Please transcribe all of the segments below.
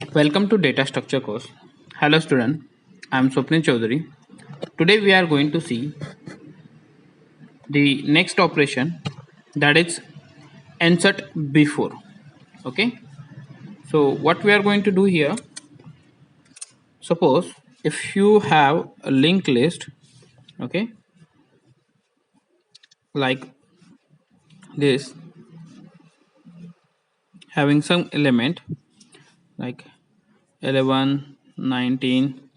Welcome to Data Structure course. Hello student, I am Swapnil Chaudhary. Today we are going to see the next operation, that is insert before. Okay. So what we are going to do here, suppose if you have a linked list, okay, like this, having some element like 11, 19,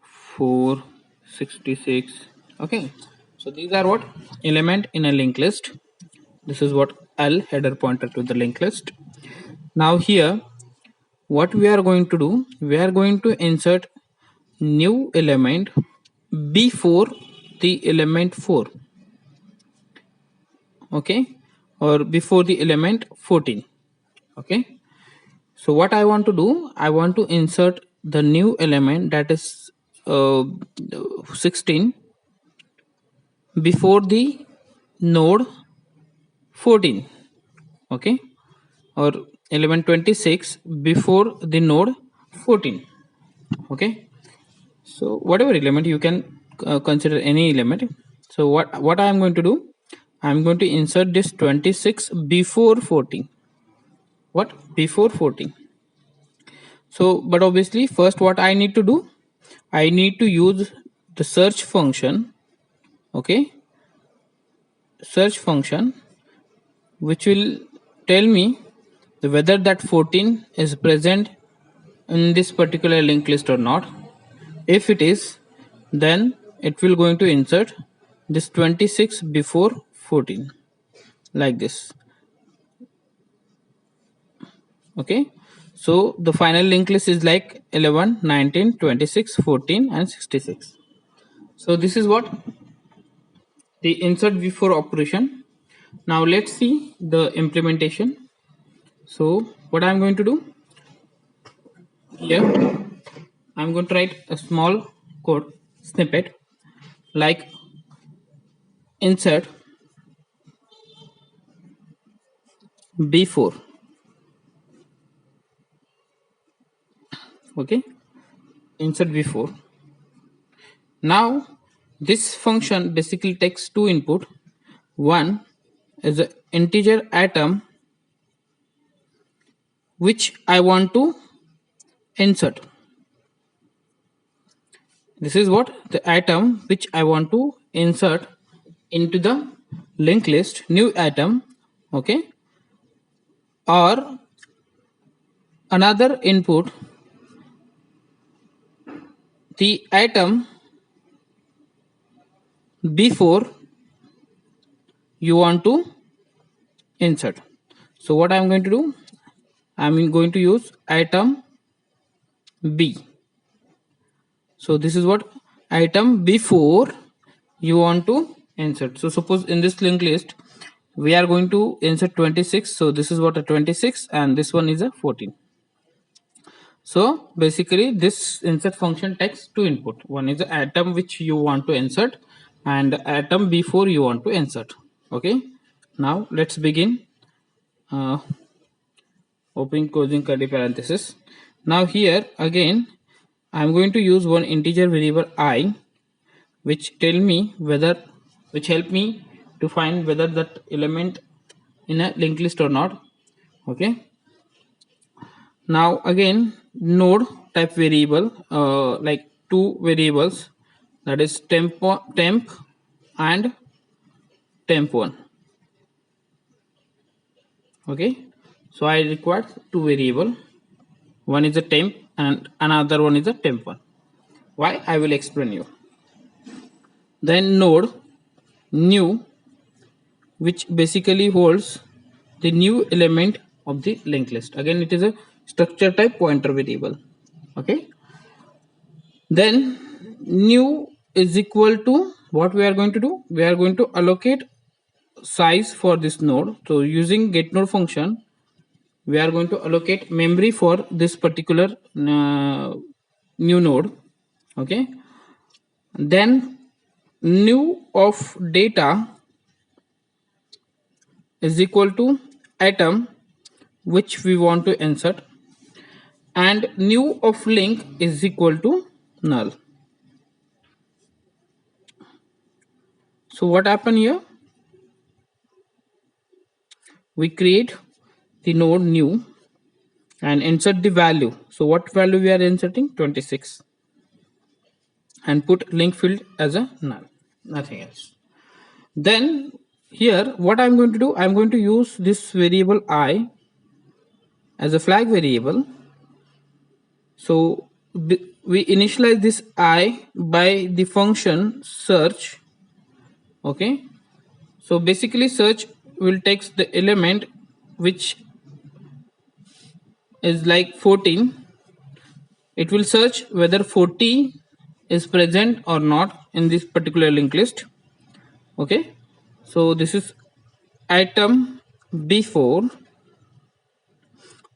4, 66. Okay. So these are what element in a linked list. This is what L, header pointer to the linked list. Now here what we are going to do, we are going to insert new element before the element 4, okay, or before the element 14. Okay, so what I want to do, I want to insert the new element, that is 16, before the node 14, okay, or element 26 before the node 14. Okay, so whatever element you can consider any element. So what I am going to do, I am going to insert this 26 before 14. What? Before 14. So but obviously first what I need to do, I need to use the search function. Okay, search function which will tell me whether that 14 is present in this particular linked list or not. If it is, then it will going to insert this 26 before 14 like this. Okay, so the final linked list is like 11, 19, 26, 14 and 66. So this is what the insert before operation. Now let's see the implementation. So what I'm going to do here, I'm going to write a small code snippet like insert before. Okay, insert before. Now this function basically takes two input. One is an integer item which I want to insert. This is what the item which I want to insert into the linked list, new item. Okay, or another input, the item before you want to insert. So what I'm going to do, I'm going to use item B. So this is what item before you want to insert. So suppose in this linked list we are going to insert 26. So this is what a 26 and this one is a 14. So basically this insert function takes two input. One is the item which you want to insert and the item before you want to insert. Okay, now let's begin. Opening closing curly parenthesis. Now here again I'm going to use one integer variable I which tell me whether, which help me to find whether that element in a linked list or not. Okay, now again node type variable, like two variables, that is temp and temp1. Okay, so I require two variable, one is a temp and another one is a temp1. Why? I will explain you. Then node new, which basically holds the new element of the linked list. Again it is a structure type pointer variable. Okay, then new is equal to, what we are going to do, we are going to allocate size for this node. So using get node function we are going to allocate memory for this particular new node. Okay, then new of data is equal to item which we want to insert. and new of link is equal to null. So what happened here? We create the node new and insert the value. So what value we are inserting? 26, and put link field as a null, nothing else. Then here what I'm going to do, I'm going to use this variable I as a flag variable. So we initialize this I by the function search. Okay, so basically search will take the element which is like 14. It will search whether 40 is present or not in this particular linked list. Okay, so this is item b4.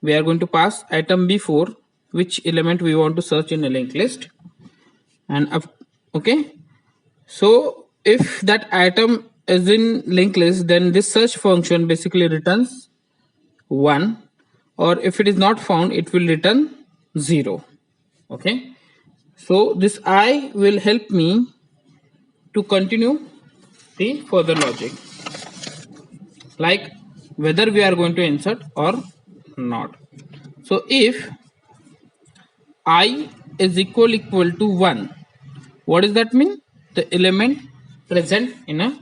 We are going to pass item b4 which element we want to search in a linked list, and okay, so if that item is in linked list, then this search function basically returns 1, or if it is not found, it will return 0. Okay, so this I will help me to continue the further logic, like whether we are going to insert or not. So if I is equal to 1, what does that mean? The element present in a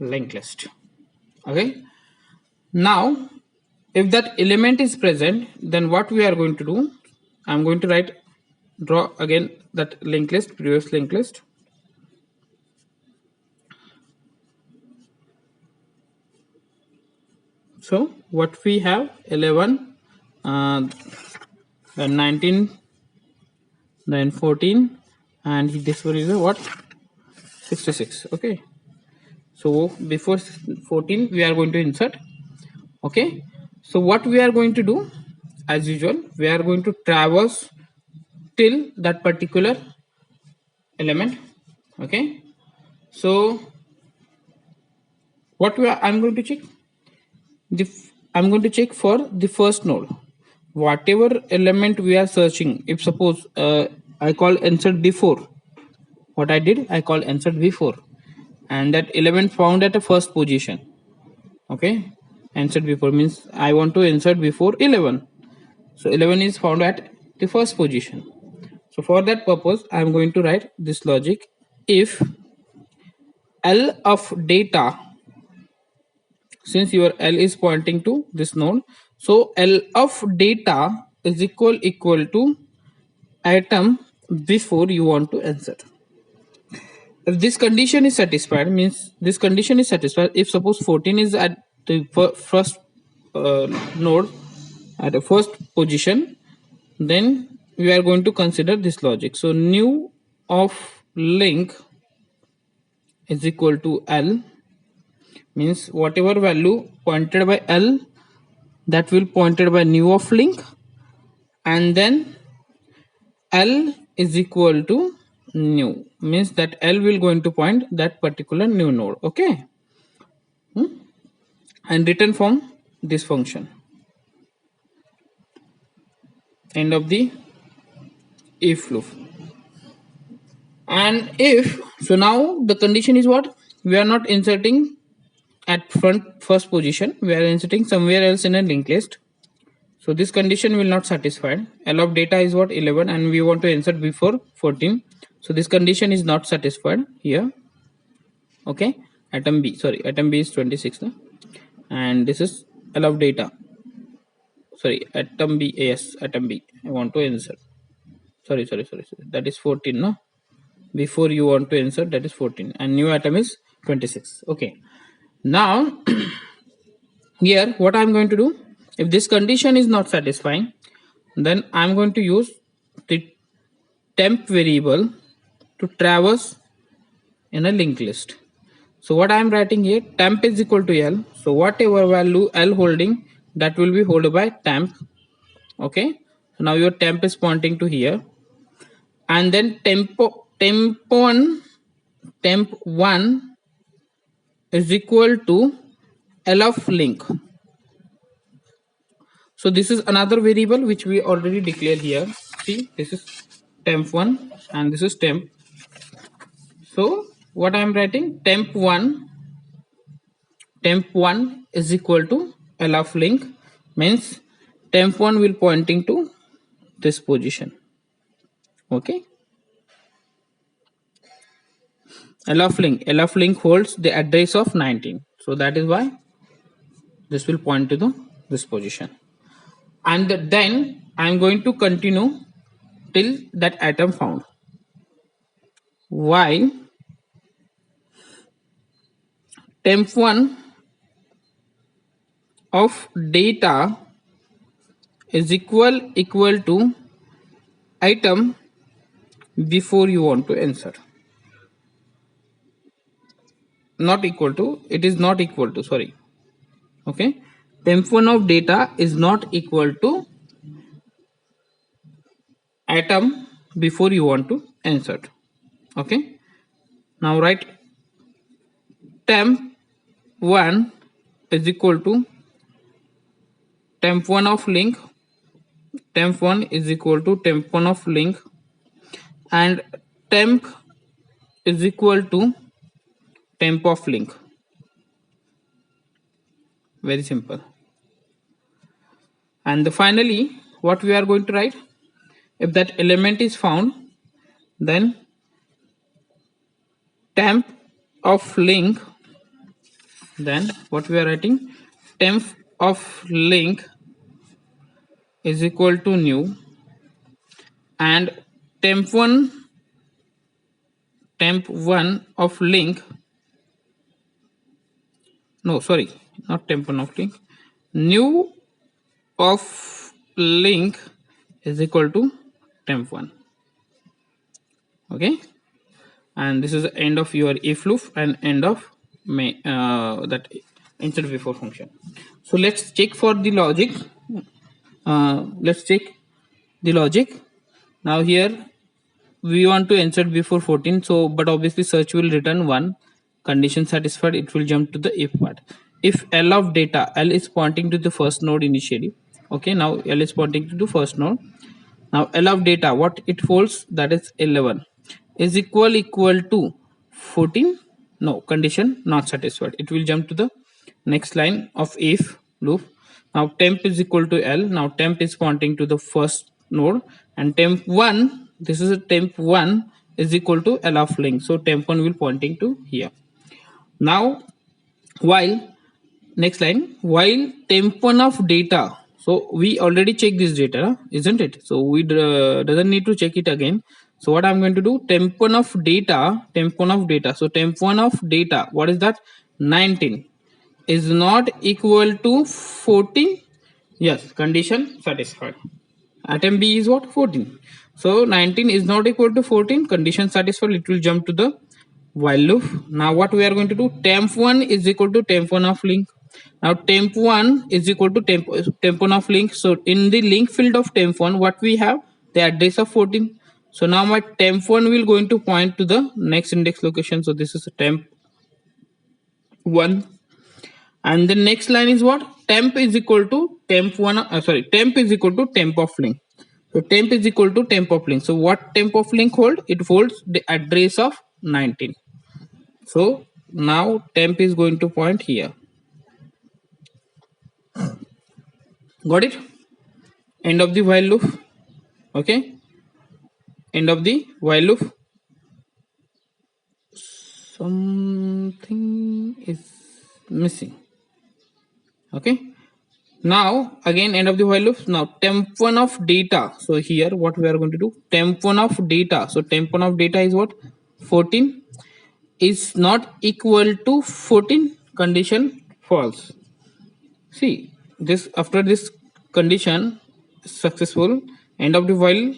linked list. Okay, now if that element is present, then what we are going to do, I'm going to draw again that linked list, previous linked list. So what we have, 11, then 19, then 14, and this one is a what, 66. Okay, so before 14 we are going to insert. Okay, so what we are going to do, as usual, we are going to traverse till that particular element. Okay, so I'm going to check I'm going to check for the first node. Whatever element we are searching, if suppose I call insert before, what I did, I call insert before, and that element found at a first position. Okay, insert before means I want to insert before 11. So 11 is found at the first position. So for that purpose, I am going to write this logic: if L of data, since your L is pointing to this node, so L of data is equal to item before you want to insert. If this condition is satisfied, means this condition is satisfied. If suppose 14 is at the first node at the first position, then we are going to consider this logic. So new of link is equal to L, means whatever value pointed by L, that will pointed by new of link, and then L is equal to new, means that L will going to point that particular new node. Okay, and return from this function. End of the if loop. And if so, now the condition is what, we are not inserting at first position, we are inserting somewhere else in a linked list. So this condition will not satisfy. L of data is what, 11, and we want to insert before 14. So this condition is not satisfied here. Okay, item B is 26, no? And this is L of data. Sorry, atom B. Yes, atom B. I want to insert. Sorry. That is 14, no? Before you want to insert, that is 14, and new atom is 26. Okay. Now here what I'm going to do, if this condition is not satisfying, then I'm going to use the temp variable to traverse in a linked list. So what I'm writing here, temp is equal to L. So whatever value L holding, that will be held by temp. Okay, so now your temp is pointing to here, and then temp1 is equal to L of link. So this is another variable which we already declared here. See, this is temp1 and this is temp. So what I am writing, temp1 is equal to L of link, means temp1 will pointing to this position. Okay. L of link holds the address of 19. So that is why this will point to this position. And then I am going to continue till that atom found. While temp1 of data is equal to item before you want to insert. Not equal to, it is not equal to, sorry. Okay, temp1 of data is not equal to atom before you want to insert. Okay, now write temp1 is equal to temp1 of link, temp1 is equal to temp1 of link, and temp is equal to temp of link. Very simple. And finally what we are going to write, if that element is found, then temp of link, then what we are writing, temp of link is equal to new, and temp1 of link, no sorry, not temp1 of link, new of link is equal to temp1. Okay, and this is the end of your if loop and end of that insert before function. So let's check for the logic. Let's check the logic. Now here we want to insert before 14, so but obviously search will return 1, condition satisfied, it will jump to the if part. If L of data, L is pointing to the first node initially. Okay, now L is pointing to the first node. Now L of data, what it holds, that is 11, is equal to 14. No, condition not satisfied, it will jump to the next line of if loop. Now temp is equal to L. Now temp is pointing to the first node, and temp1, this is a temp1 is equal to L of link, so temp1 will pointing to here. Now while next line, while temp1 of data, so we already check this data, isn't it? So we doesn't need to check it again. So what I'm going to do, temp1 of data, so temp1 of data, what is that, 19 is not equal to 14. Yes, condition satisfied. Atom B is what, 14. So 19 is not equal to 14, condition satisfied, it will jump to the while loop. Now what we are going to do, temp1 is equal to temp1 of link. Now temp1 is equal to temp1 of link. So in the link field of temp1, what we have, the address of 14. So now my temp1 will going to point to the next index location. So this is a temp1, and the next line is what, temp is equal to temp1, temp is equal to temp of link. So temp is equal to temp of link. So what temp of link hold, it holds the address of 19. So now temp is going to point here. Got it? End of the while loop. Okay, end of the while loop. Something is missing. Okay, now again end of the while loop. Now temp1 of data, so here what we are going to do, temp1 of data, so temp1 of data is what, 14 is not equal to 14, condition false. See this, after this condition successful, end of the while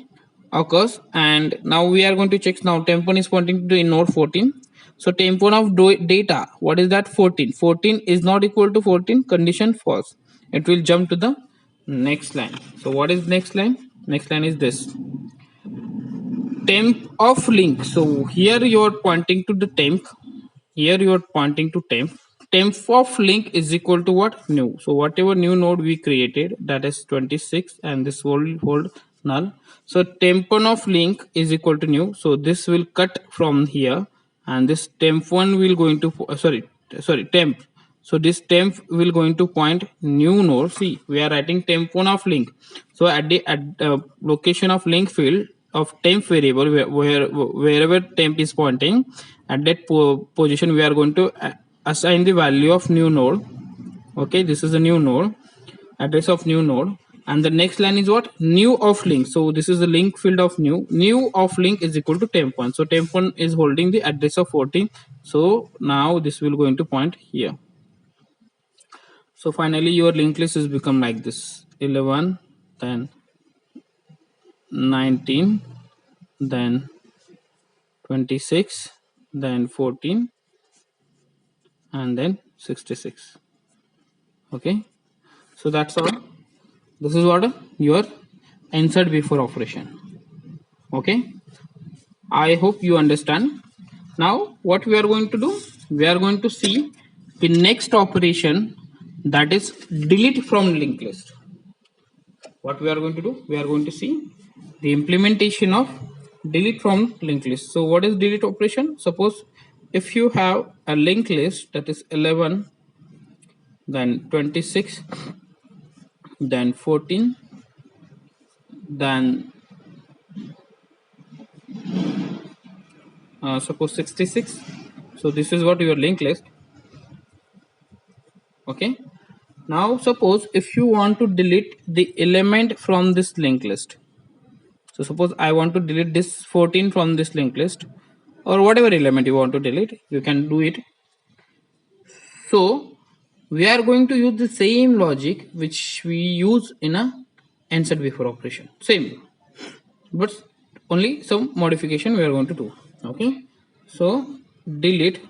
occurs, and now we are going to check. Now temp1 is pointing to node 14, so temp1 of data, what is that, 14 is not equal to 14, condition false, it will jump to the next line. So what is next line? Next line is this, temp of link. So here you are pointing to the temp, here you are pointing to temp, temp of link is equal to what? New. So whatever new node we created, that is 26, and this will hold null. So temp1 of link is equal to new. So this will cut from here, and this temp1 will going to sorry temp. So this temp will going to point new node. See, we are writing temp1 of link. So at the location of link field of temp variable, wherever temp is pointing, at that position we are going to assign the value of new node. Okay, this is the new node, address of new node, and the next line is what? New of link. So this is the link field of new of link is equal to temp1. So temp1 is holding the address of 14. So now this will going to point here. So finally your linked list is become like this: 11, then 19, then 26, then 14, and then 66. Okay, so that's all. This is what your insert before operation. Okay, I hope you understand. Now what we are going to do, we are going to see the next operation, that is delete from linked list. What we are going to do, we are going to see the implementation of delete from linked list. So what is delete operation? Suppose if you have a linked list, that is 11, then 26, then 14, then suppose 66. So this is what your linked list. Okay, now suppose if you want to delete the element from this linked list. So suppose I want to delete this 14 from this linked list, or whatever element you want to delete, you can do it. So we are going to use the same logic which we use in a insert before operation, same, but only some modification we are going to do. Okay, so delete,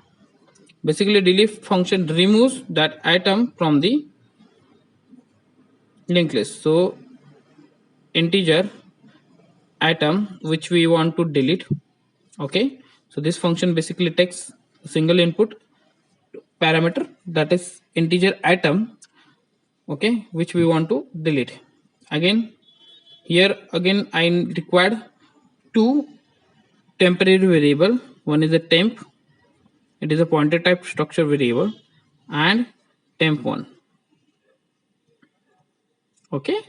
basically delete function removes that item from the linked list. So integer item which we want to delete. Okay, so this function basically takes a single input parameter, that is integer item, okay, which we want to delete. Again here again I required two temporary variable. One is a temp, it is a pointer type structure variable, and temp1. Okay,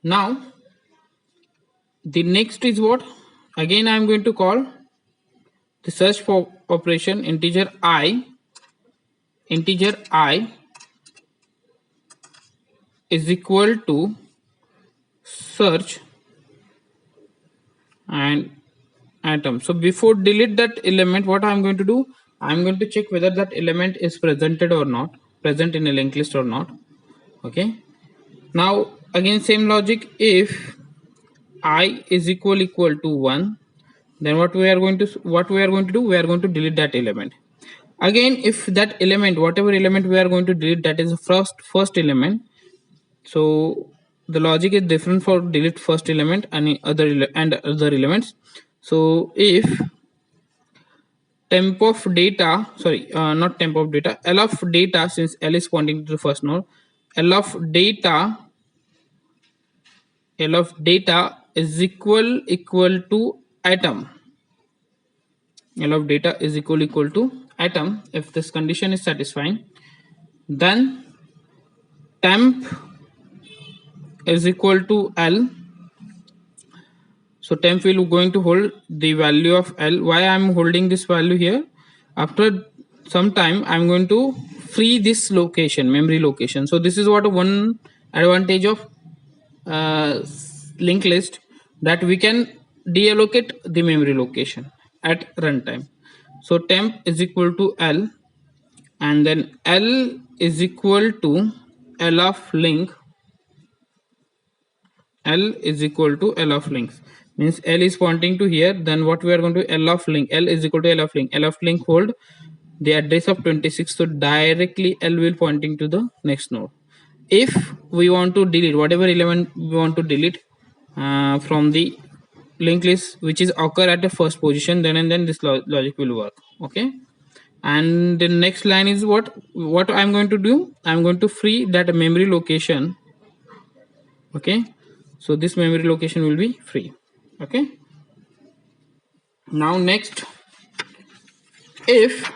now the next is what? Again I am going to call the search for operation integer I is equal to search and item. So before delete that element, what I'm going to do, I'm going to check whether that element is presented or not, present in a linked list or not. Okay, now again same logic, if I is equal to 1, then what we are going to do, we are going to delete that element. Again if that element, whatever element we are going to delete, that is the first element, so the logic is different for delete first element and other elements. So if temp of data, not temp of data, L of data, since L is pointing to the first node, L of data is equal to item. L of data is equal to item. If this condition is satisfying, then temp is equal to L. So temp will going to hold the value of L. Why I am holding this value here? After some time I am going to free this location, memory location. So this is what one advantage of linked list, that we can deallocate the memory location at runtime. So temp is equal to L, and then L is equal to L of link. L is equal to L of links, means L is pointing to here, then what we are going to L of link, L is equal to L of link. L of link hold the address of 26, so directly L will pointing to the next node. If we want to delete whatever element we want to delete from the linked list which is occur at the first position, then this logic will work. Okay, and the next line is what I'm going to do. I'm going to free that memory location. Okay, so this memory location will be free. Okay, now next, if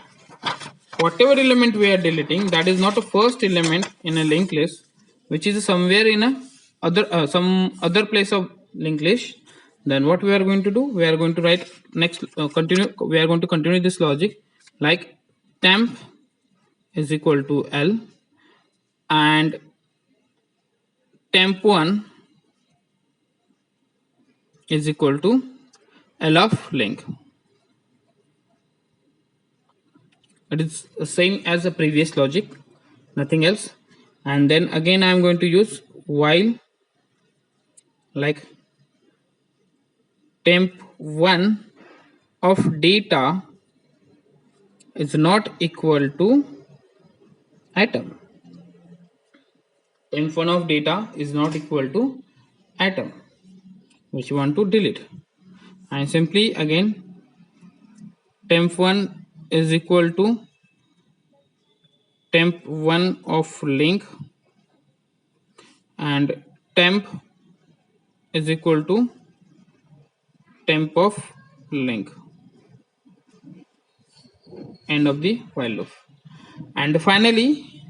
whatever element we are deleting, that is not a first element in a linked list, which is somewhere in a other some other place of linked list, then what we are going to do, we are going to write next continue, we are going to continue this logic, like temp is equal to L, and temp1 is equal to L of link. It is the same as the previous logic, nothing else. And then again I am going to use while, like temp1 of data is not equal to atom. Temp1 of data is not equal to atom, which you want to delete. And simply again temp1 is equal to temp1 of link, and temp is equal to temp of link. End of the while loop. And finally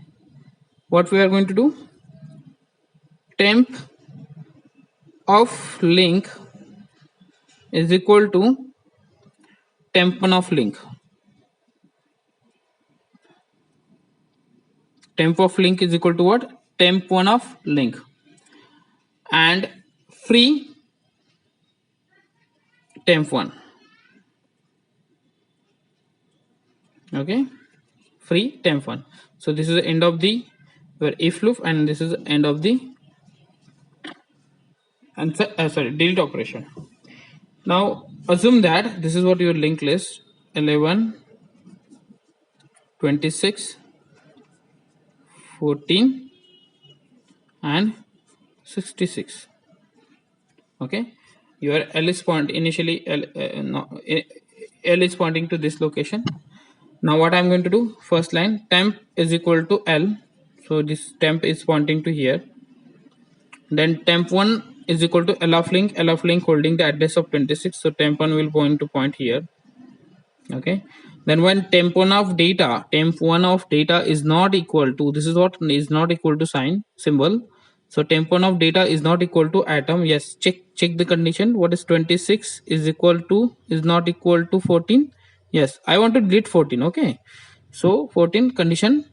what we are going to do, temp of link is equal to temp1 of link. Temp of link is equal to what? Temp1 of link, and free temp1. Okay, free temp1. So this is the end of the if loop, and this is the end of the delete operation. Now assume that this is what your linked list: 11, 26, 14 and 66. Okay, your L is initially L is pointing to this location. Now what I'm going to do, first line temp is equal to L, so this temp is pointing to here. Then temp1 is equal to L of link holding the address of 26, so temp1 will point here. Okay, then when temp1 of data is not equal to, this is what is not equal to sign symbol, so temp1 of data is not equal to atom. Yes, check the condition. What is 26 is not equal to 14? Yes, I want to delete 14. Okay, so 14 condition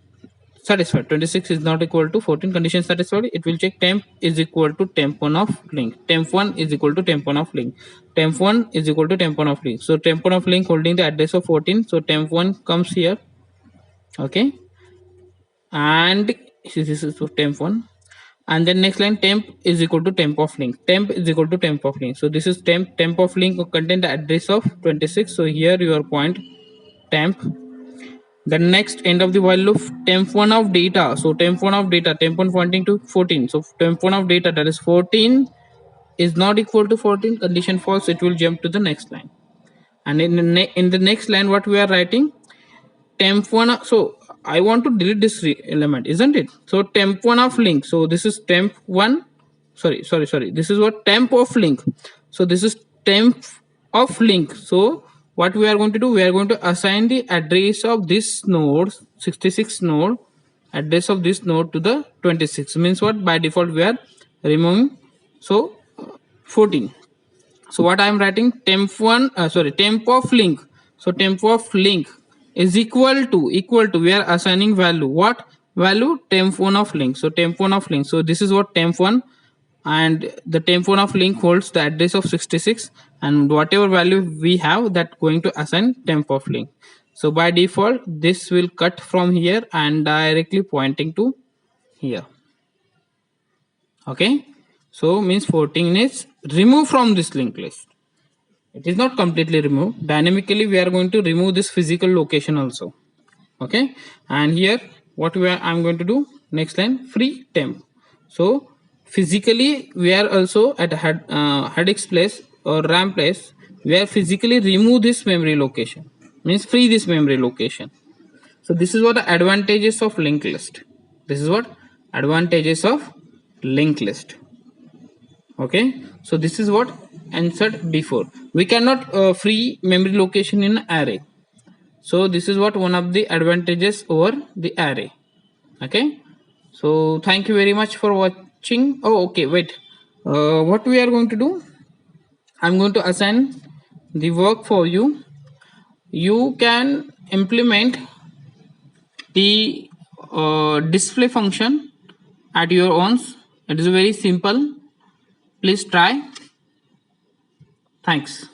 satisfied. 26 is not equal to 14, condition satisfied. It will check temp is equal to temp1 of link, temp1 is equal to temp1 of link, temp1 is equal to temp1 of link. So temp1 of link holding the address of 14, so temp1 comes here. Okay, and this is temp1, and then next line temp is equal to temp of link, temp is equal to temp of link. So this is temp of link contain the address of 26, so here your point temp. The next end of the while loop, temp1 of data, so temp1 of data, temp1 pointing to 14, so temp1 of data, that is 14 is not equal to 14, condition false, it will jump to the next line. And in the next line what we are writing, temp1, so I want to delete this element, isn't it? So temp1 of link, so this is temp1, sorry, this is what temp of link, so this is temp of link. So what we are going to do, we are going to assign the address of this node, 66 node, address of this node to the 26, means what, by default we are removing, so 14. So what I am writing, temp of link, so temp of link is equal to we are assigning value, what value, temp1 of link, so temp1 of link, so this is what temp1, and the temp1 of link holds the address of 66, and whatever value we have, that going to assign temp of link. So by default this will cut from here and directly pointing to here. Okay, so means 14 is removed from this linked list. It is not completely removed. Dynamically we are going to remove this physical location also. Okay, and here what I'm going to do, next line free temp. So physically we are also at headix place or RAM place, we are physically remove this memory location, means free this memory location. So this is what the advantages of linked list. This is what advantages of linked list. Okay, so this is what answered before. We cannot free memory location in array. So this is what one of the advantages over the array. Okay, so thank you very much for watching. Oh, okay, wait. What we are going to do? I'm going to assign the work for you. You can implement the display function at your own. It is very simple. Please try. Thanks.